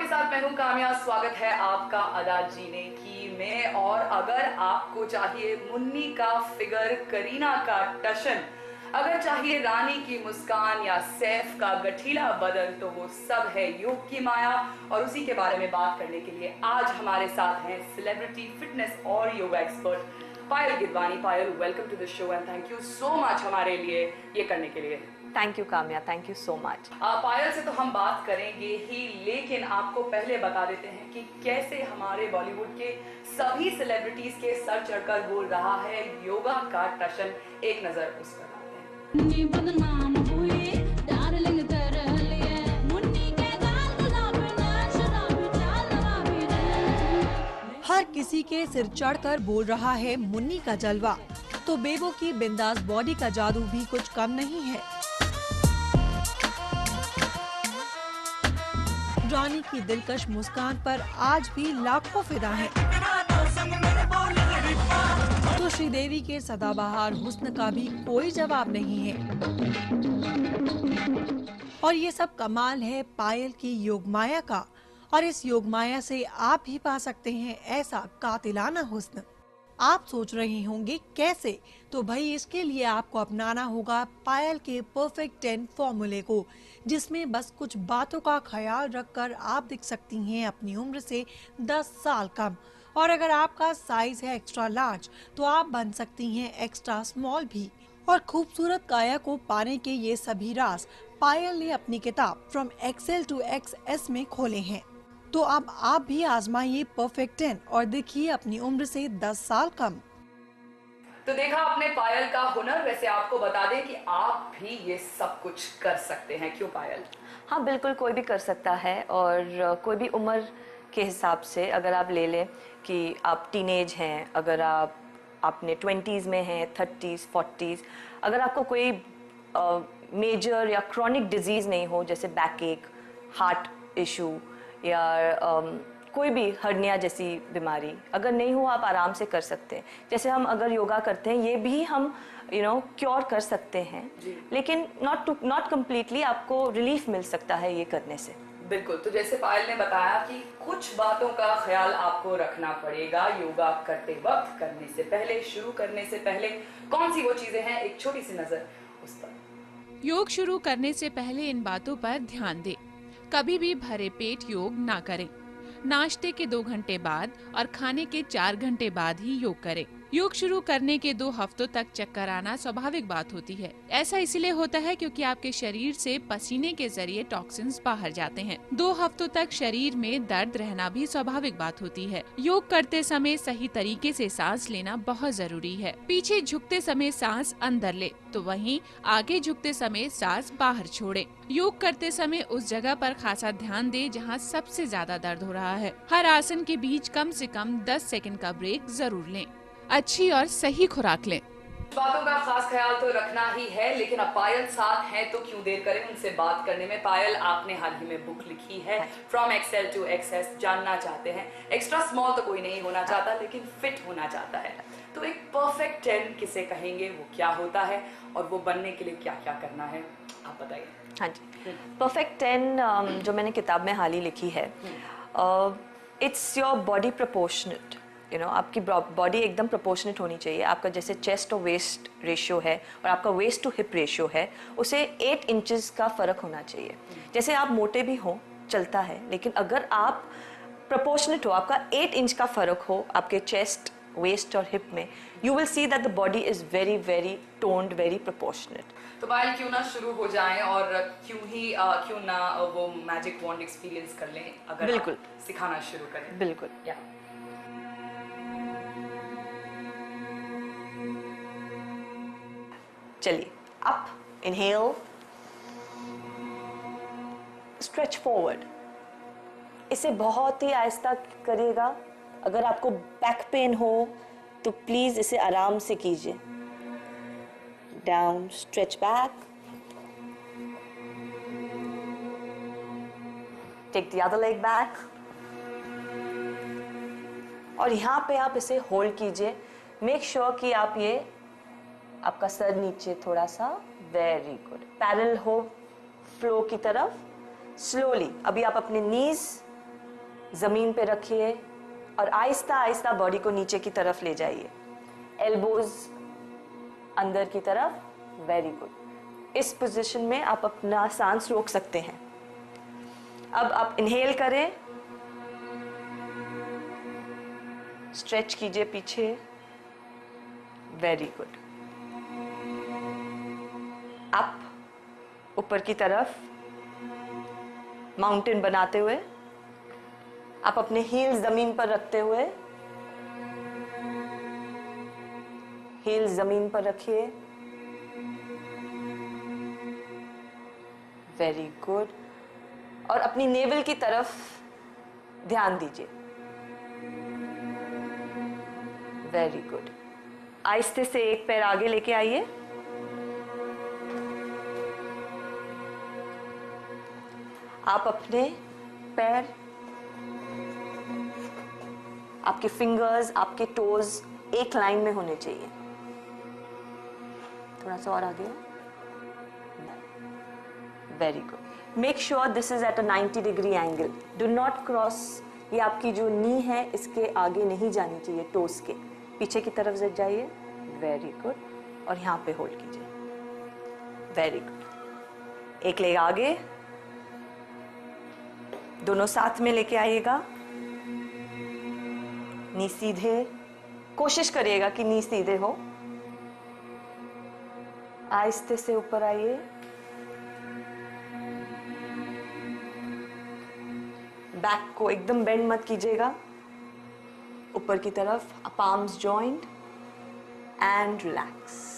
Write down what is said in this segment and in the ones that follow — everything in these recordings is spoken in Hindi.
आपके साथ मैं हूं काम्या। स्वागत है आपका अदा जीने की में। और अगर आपको चाहिए मुन्नी का फिगर, करीना का टशन, अगर चाहिए रानी की मुस्कान या सैफ का गठीला बदन, तो वो सब है योग की माया। और उसी के बारे में बात करने के लिए आज हमारे साथ हैं सेलिब्रिटी फिटनेस और yoga expert Payal Gidwani. Payal, welcome to the show and thank you so much हमारे लिए ये करने के लिए। Thank you Kamya, thank you so much. Payal से तो हम बात करेंगे ही, लेकिन आपको पहले बता देते हैं कि कैसे हमारे बॉलीवुड के सभी सेलिब्रिटीज के सर चढ़कर बोल रहा है योगा का टशन। एक नजर उस पर डालते हैं। हर किसी के सिर चढ़कर बोल रहा है मुन्नी का जलवा, तो बेबो की बिंदास बॉडी का जादू भी कुछ कम नहीं है। रानी की दिलकश मुस्कान पर आज भी लाखों फिदा हैं। तो श्रीदेवी के सदाबहार हुस्न का भी कोई जवाब नहीं है। और ये सब कमाल है पायल की योग माया का। और इस योग माया से आप भी पा सकते हैं ऐसा कातिलाना हुस्न। आप सोच रहे होंगे कैसे? तो भाई इसके लिए आपको अपनाना होगा पायल के परफेक्ट 10 फॉर्मूले को, जिसमें बस कुछ बातों का ख्याल रखकर आप दिख सकती हैं अपनी उम्र से 10 साल कम। और अगर आपका साइज है एक्स्ट्रा लार्ज, तो आप बन सकती हैं एक्स्ट्रा स्मॉल भी। और खूबसूरत काया को पाने के ये सभी राज पायल ने अपनी किताब फ्रॉम एक्सेल टू एक्सएस में खोले हैं। तो अब आप भी आजमाइए परफेक्ट 10 और देखिए अपनी उम्र से 10 साल कम। तो देखा आपने पायल का हुनर। वैसे आपको बता दें कि आप भी ये सब कुछ कर सकते हैं। क्यों पायल? हाँ बिल्कुल, कोई भी कर सकता है। और कोई भी उम्र के हिसाब से अगर आप ले लें कि आप टीनेज हैं, अगर आप अपने 20s में हैं, 30s 40s, अगर आपको कोई मेजर या क्रॉनिक डिजीज़ नहीं हो, जैसे बैक एक, हार्ट इशू या कोई भी हर्निया जैसी बीमारी अगर नहीं हो, आप आराम से कर सकते हैं। जैसे हम अगर योगा करते हैं, ये भी हम क्योर कर सकते हैं, लेकिन नॉट कम्प्लीटली। आपको रिलीफ मिल सकता है ये करने से। बिल्कुल। तो जैसे पायल ने बताया कि कुछ बातों का ख्याल आपको रखना पड़ेगा योगा करते वक्त, करने से पहले, शुरू करने से पहले। कौन सी वो चीजें हैं, एक छोटी सी नजर उस पर। योग शुरू करने से पहले इन बातों पर ध्यान दें। कभी भी भरे पेट योग ना करें। नाश्ते के 2 घंटे बाद और खाने के 4 घंटे बाद ही योग करें। योग शुरू करने के 2 हफ्तों तक चक्कर आना स्वाभाविक बात होती है। ऐसा इसलिए होता है क्योंकि आपके शरीर से पसीने के जरिए टॉक्सिन्स बाहर जाते हैं। 2 हफ्तों तक शरीर में दर्द रहना भी स्वाभाविक बात होती है। योग करते समय सही तरीके से सांस लेना बहुत जरूरी है। पीछे झुकते समय सांस अंदर ले, तो वहीं आगे झुकते समय सांस बाहर छोड़े। योग करते समय उस जगह पर खासा ध्यान दें जहां सबसे ज्यादा दर्द हो रहा है। हर आसन के बीच कम से कम 10 सेकंड का ब्रेक जरूर लें। अच्छी और सही खुराक लें। बातों का खास ख्याल तो रखना ही है, लेकिन अब पायल साथ हैं तो क्यों देर करें उनसे बात करने में। पायल, आपने हाल ही में बुक लिखी है फ्रॉम एक्सेल टू एक्सेस। जानना चाहते हैं, एक्स्ट्रा स्मॉल तो कोई नहीं होना चाहता, लेकिन फिट होना चाहता है। तो एक परफेक्ट 10 किसे कहेंगे, वो क्या होता है और वो बनने के लिए क्या क्या करना है, आप बताइए। हाँ जी, परफेक्ट 10 जो मैंने किताब में हाल ही लिखी है, इट्स योर बॉडी प्रपोर्शनेट। आपकी बॉडी एकदम प्रोपोर्शनेट होनी चाहिए। आपका जैसे चेस्ट और वेस्ट रेशियो है और आपका वेस्ट टू हिप रेशियो है, उसे 8 इंचेस का फ़र्क होना चाहिए। जैसे आप मोटे भी हो चलता है, लेकिन अगर आप प्रोपोर्शनेट हो, आपका 8 इंच का फ़र्क हो आपके चेस्ट, वेस्ट और हिप में, you will see that the body is very very toned, very proportionate. तो पायल, क्यों ना शुरू हो जाएं और क्यों ना वो मैजिक वॉन्ड एक्सपीरियंस कर लें, अगर बिल्कुल सिखाना शुरू करें। बिल्कुल। या चलिए, अप, इनहेल, स्ट्रेच फॉरवर्ड। इसे बहुत ही आहिस्ता करिएगा। अगर आपको बैक पेन हो तो प्लीज इसे आराम से कीजिए। Down, stretch back, take the other leg back, और यहाँ पे आप इसे होल्ड कीजिए। मेक श्योर कि आप ये आपका सर नीचे थोड़ा सा, वेरी गुड, पैरेलल हो फ्लो की तरफ। स्लोली अभी आप अपने नीज ज़मीन पे रखिए और आहिस्ता आहिस्ता बॉडी को नीचे की तरफ ले जाइए, एल्बोज अंदर की तरफ। Very good. इस पोजीशन में आप अपना सांस रोक सकते हैं। अब आप इनहेल करें, स्ट्रेच कीजिए पीछे। Very good. अप, ऊपर की तरफ माउंटेन बनाते हुए, आप अपने हील्स जमीन पर रखते हुए, हील्स जमीन पर रखिए। Very good. और अपनी नेवल की तरफ ध्यान दीजिए। Very good. आहिस्ते से एक पैर आगे लेके आइए। आप अपने पैर, आपके फिंगर्स, आपके टोज एक लाइन में होने चाहिए। थोड़ा सा और आगे। Very good. Make sure this is at a 90 degree angle. Do not cross. ये आपकी जो नी है इसके आगे नहीं जानी चाहिए, टोस के पीछे की तरफ से जाइए। Very good. और यहाँ पे होल्ड कीजिए। Very good. एक लेग आगे, दोनों साथ में लेके आइएगा। नी सीधे, कोशिश करिएगा कि नी सीधे हो। आहिस्ते से ऊपर आइए। बैक को एकदम बेंड मत कीजिएगा, ऊपर की तरफ। Palms joint and relax.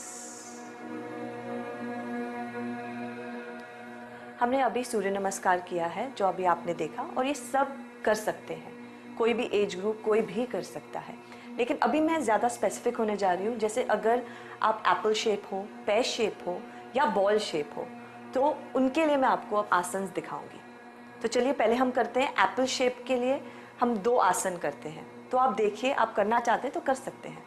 हमने अभी सूर्य नमस्कार किया है जो अभी आपने देखा, और ये सब कर सकते हैं, कोई भी एज ग्रुप कोई भी कर सकता है। लेकिन अभी मैं ज़्यादा स्पेसिफिक होने जा रही हूँ। जैसे अगर आप एप्पल शेप हो, पैर शेप हो या बॉल शेप हो, तो उनके लिए मैं आपको अब आसन दिखाऊंगी। तो चलिए पहले हम करते हैं एप्पल शेप के लिए हम 2 आसन करते हैं। तो आप देखिए, आप करना चाहते हैं तो कर सकते हैं।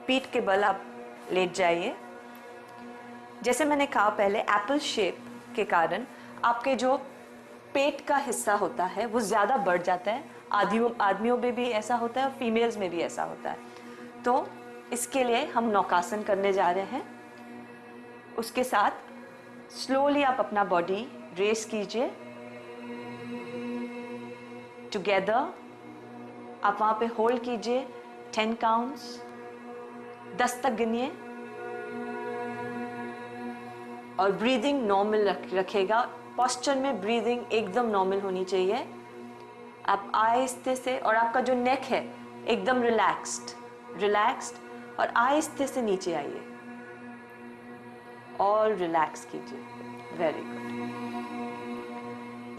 पीठ के बल आप लेट जाइए। जैसे मैंने कहा पहले, एप्पल शेप के कारण आपके जो पेट का हिस्सा होता है वो ज़्यादा बढ़ जाता है। आदमियों में भी ऐसा होता है और फीमेल्स में भी ऐसा होता है। तो इसके लिए हम नौकासन करने जा रहे हैं। उसके साथ स्लोली आप अपना बॉडी रेस कीजिए टुगेदर। आप वहाँ पे होल्ड कीजिए 10 काउंट्स, 10 तक गिनिए। और ब्रीदिंग नॉर्मल रखेगा। पोस्चर में ब्रीदिंग एकदम नॉर्मल होनी चाहिए। आप आहिस्ते से, और आपका जो नेक है एकदम रिलैक्स्ड, और आहिस्ते से नीचे आइए और रिलैक्स कीजिए। Very good.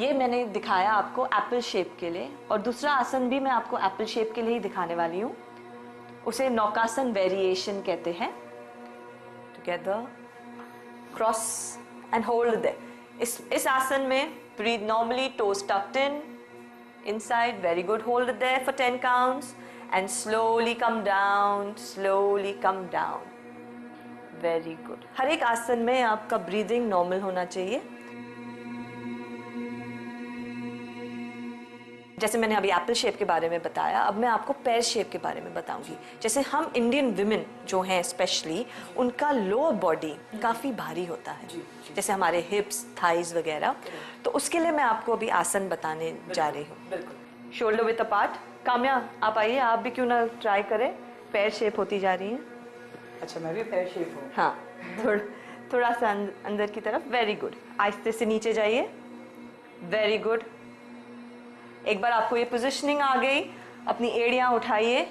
ये मैंने दिखाया आपको एप्पल शेप के लिए, और दूसरा आसन भी मैं आपको एप्पल शेप के लिए ही दिखाने वाली हूँ। उसे नौकासन वेरिएशन कहते हैं। Together, cross and hold there. इस आसन में breathe normally, toes tucked in, inside. Very good. Hold there for 10 counts and slowly come down, slowly come down. Very good. हर एक आसन में आपका ब्रीदिंग नॉर्मल होना चाहिए। जैसे मैंने अभी एप्पल शेप के बारे में बताया, अब मैं आपको पैर शेप के बारे में बताऊंगी। जैसे हम इंडियन विमेन जो हैं स्पेशली, उनका लोअर बॉडी काफ़ी भारी होता है, जैसे हमारे हिप्स, थाइज वगैरह। तो उसके लिए मैं आपको अभी आसन बताने जा रही हूँ। Shoulder with apart. काम्या आप आइए, आप भी क्यों ना ट्राई करें। पैर शेप होती जा रही है। अच्छा, मैं भी पैर शेप हूँ। हाँ, थोड़ा सा अंदर की तरफ। Very good. आहिस्ते से नीचे जाइए। Very good. एक बार आपको ये पोजीशनिंग आ गई, अपनी एड़ियां उठाइए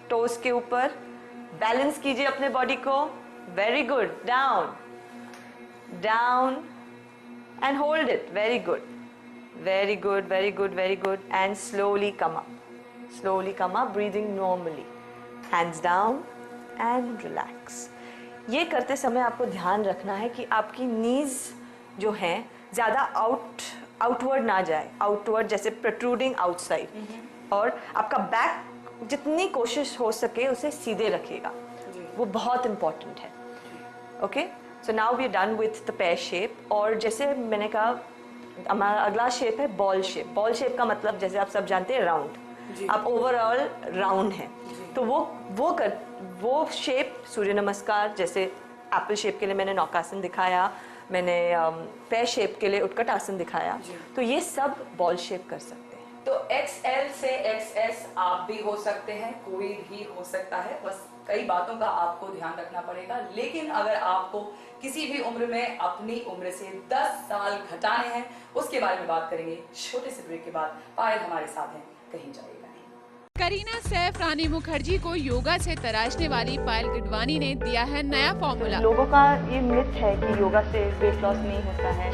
टोस के ऊपर, बैलेंस कीजिए अपने बॉडी को। Very good. Down, down and hold it. Very good, very good, very good, very good. And slowly come up, slowly come up, breathing normally. Hands down and relax. ये करते समय आपको ध्यान रखना है कि आपकी नीज जो हैं ज़्यादा आउटवर्ड ना जाए, आउटवर्ड जैसे प्रोट्रूडिंग आउटसाइड। और आपका बैक जितनी कोशिश हो सके उसे सीधे रखिएगा, वो बहुत इंपॉर्टेंट है। Okay, so now we are done with the pear shape. और जैसे मैंने कहा हमारा अगला शेप है बॉल शेप। बॉल शेप का मतलब जैसे आप सब जानते हैं राउंड, आप ओवरऑल राउंड हैं, तो वो शेप सूर्य नमस्कार, जैसे एप्पल शेप के लिए मैंने नौकासन दिखाया, मैंने पैर शेप के लिए उत्कट आसन दिखाया, तो ये सब बॉल शेप कर सकते हैं। तो XL से XS आप भी हो सकते हैं, कोई भी हो सकता है, बस कई बातों का आपको ध्यान रखना पड़ेगा। लेकिन अगर आपको किसी भी उम्र में अपनी उम्र से 10 साल घटाने हैं, उसके बारे में बात करेंगे छोटे से ब्रेक के बाद। पायल हमारे साथ हैं, कहीं जाइएगा नहीं। करीना सैफ रानी मुखर्जी को योगा से तराशने वाली पायल गिडवानी ने दिया है नया फॉर्मूला। लोगों का ये मिथ है कि योगा से वेट लॉस नहीं होता है,